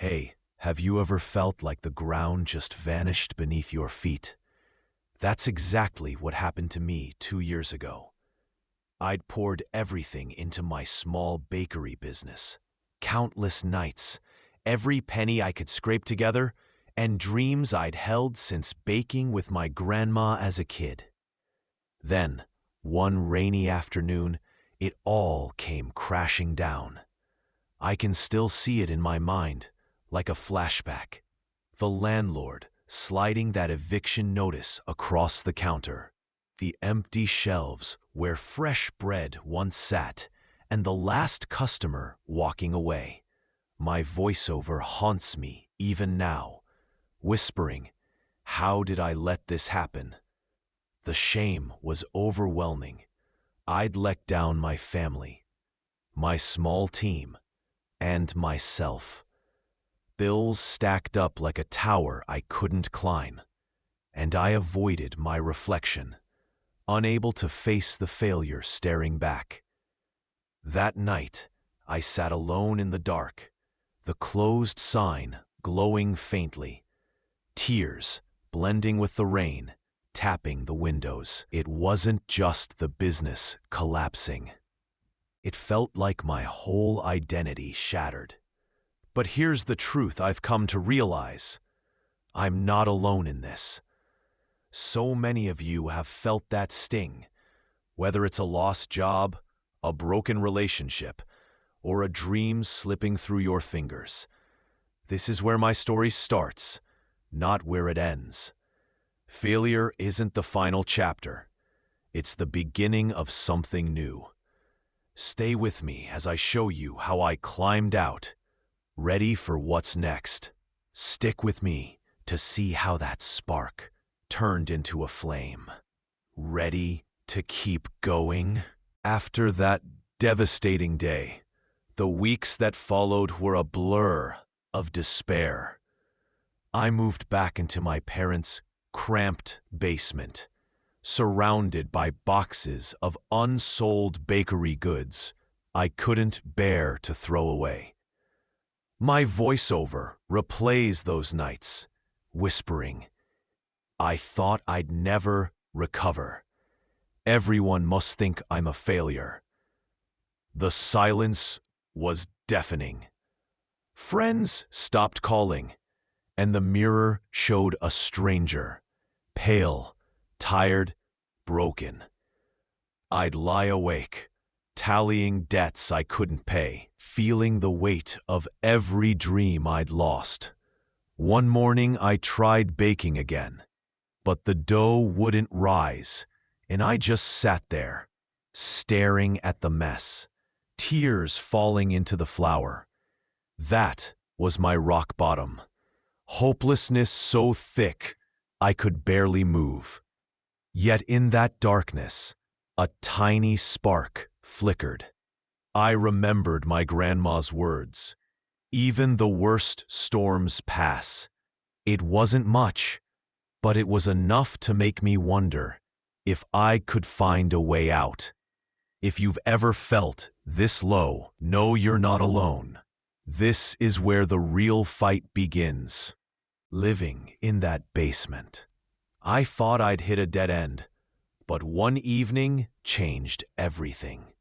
Hey, have you ever felt like the ground just vanished beneath your feet? That's exactly what happened to me 2 years ago. I'd poured everything into my small bakery business. Countless nights, every penny I could scrape together, and dreams I'd held since baking with my grandma as a kid. Then, one rainy afternoon, it all came crashing down. I can still see it in my mind, like a flashback. The landlord sliding that eviction notice across the counter, the empty shelves where fresh bread once sat, and the last customer walking away. My voiceover haunts me even now, whispering, "How did I let this happen?" The shame was overwhelming. I'd let down my family, my small team, and myself. Bills stacked up like a tower I couldn't climb, and I avoided my reflection, unable to face the failure staring back. That night, I sat alone in the dark, the closed sign glowing faintly, tears blending with the rain, tapping the windows. It wasn't just the business collapsing. It felt like my whole identity shattered. But here's the truth I've come to realize. I'm not alone in this. So many of you have felt that sting, whether it's a lost job, a broken relationship, or a dream slipping through your fingers. This is where my story starts, not where it ends. Failure isn't the final chapter. It's the beginning of something new. Stay with me as I show you how I climbed out, ready for what's next. Stick with me to see how that spark turned into a flame. Ready to keep going? After that devastating day, the weeks that followed were a blur of despair. I moved back into my parents' cramped basement, surrounded by boxes of unsold bakery goods I couldn't bear to throw away. My voiceover replays those nights, whispering, "I thought I'd never recover. Everyone must think I'm a failure." The silence was deafening. Friends stopped calling, and the mirror showed a stranger, pale, tired, broken. I'd lie awake, tallying debts I couldn't pay, feeling the weight of every dream I'd lost. One morning I tried baking again, but the dough wouldn't rise, and I just sat there, staring at the mess, tears falling into the flour. That was my rock bottom. Hopelessness so thick I could barely move. Yet in that darkness, a tiny spark flickered. I remembered my grandma's words. Even the worst storms pass. It wasn't much, but it was enough to make me wonder if I could find a way out. If you've ever felt this low, know you're not alone. This is where the real fight begins. Living in that basement. I thought I'd hit a dead end, but one evening changed everything.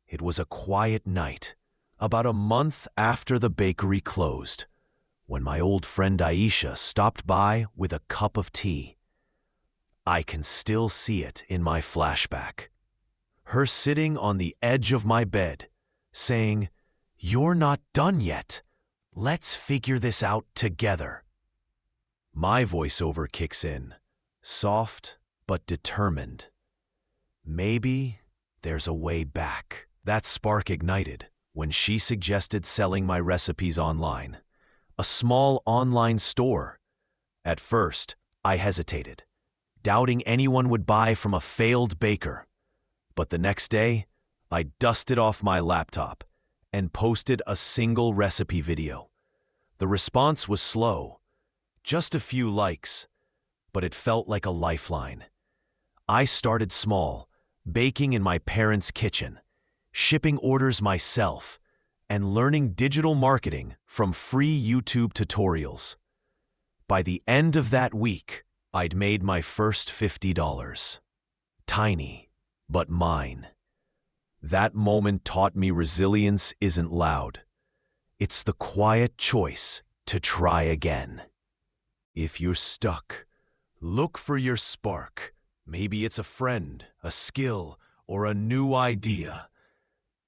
It was a quiet night, about a month after the bakery closed, when my old friend Aisha stopped by with a cup of tea. I can still see it in my flashback. Her sitting on the edge of my bed, saying, "You're not done yet. Let's figure this out together." My voiceover kicks in, soft but determined. Maybe there's a way back. That spark ignited when she suggested selling my recipes online, a small online store. At first, I hesitated, doubting anyone would buy from a failed baker. But the next day, I dusted off my laptop and posted a single recipe video. The response was slow, just a few likes, but it felt like a lifeline. I started small, baking in my parents' kitchen, shipping orders myself, and learning digital marketing from free YouTube tutorials. By the end of that week, I'd made my first $50. Tiny, but mine. That moment taught me resilience isn't loud. It's the quiet choice to try again. If you're stuck, look for your spark. Maybe it's a friend, a skill, or a new idea.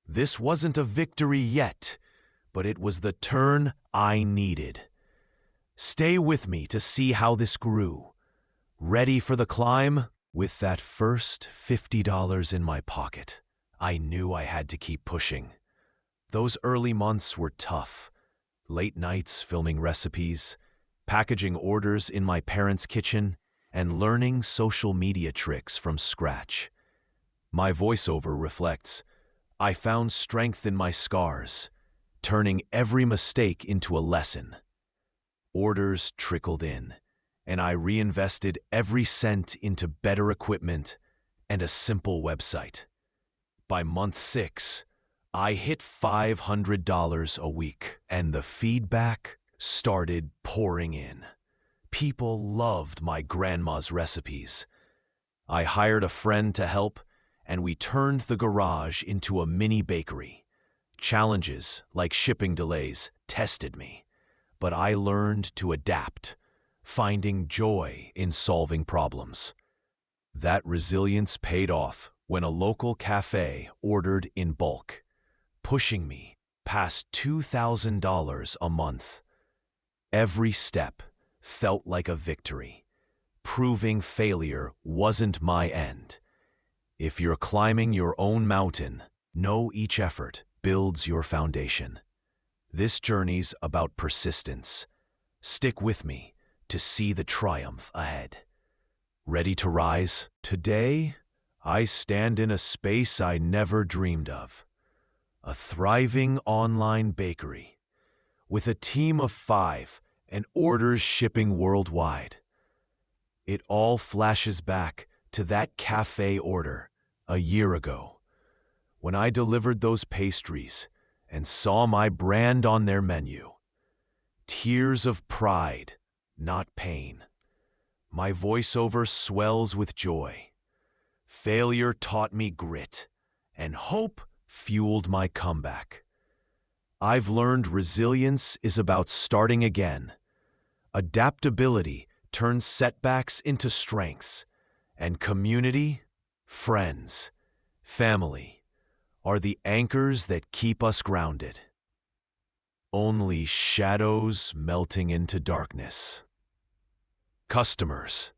This wasn't a victory yet, but it was the turn I needed. Stay with me to see how this grew. Ready for the climb? With that first $50 in my pocket, I knew I had to keep pushing. Those early months were tough. Late nights filming recipes, packaging orders in my parents' kitchen, and learning social media tricks from scratch. My voiceover reflects, I found strength in my scars, turning every mistake into a lesson. Orders trickled in, and I reinvested every cent into better equipment and a simple website. By month 6, I hit $500 a week, and the feedback started pouring in. People loved my grandma's recipes. I hired a friend to help, and we turned the garage into a mini bakery. Challenges, like shipping delays, tested me, but I learned to adapt, finding joy in solving problems. That resilience paid off when a local cafe ordered in bulk, pushing me past $2,000 a month. Every step felt like a victory, proving failure wasn't my end. If you're climbing your own mountain, know each effort builds your foundation. This journey's about persistence. Stick with me to see the triumph ahead. Ready to rise? Today, I stand in a space I never dreamed of. A thriving online bakery with a team of 5 and orders shipping worldwide. It all flashes back to that cafe order a year ago, when I delivered those pastries and saw my brand on their menu. Tears of pride, not pain. My voiceover swells with joy. Failure taught me grit, and hope fueled my comeback. I've learned resilience is about starting again. Adaptability turns setbacks into strengths, and community, friends, family are the anchors that keep us grounded. Only shadows melting into darkness. Customers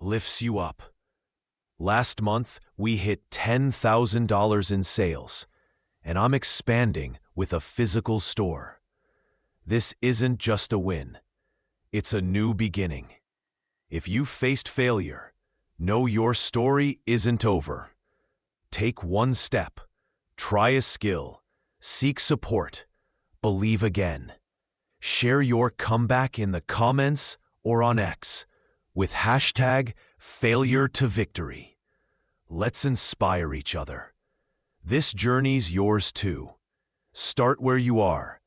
lifts you up. Last month, we hit $10,000 in sales, and I'm expanding with a physical store. This isn't just a win. It's a new beginning. If you faced failure, know your story isn't over. Take one step, try a skill, seek support, believe again. Share your comeback in the comments or on X with hashtag #FailureToVictory. Let's inspire each other. This journey's yours too. Start where you are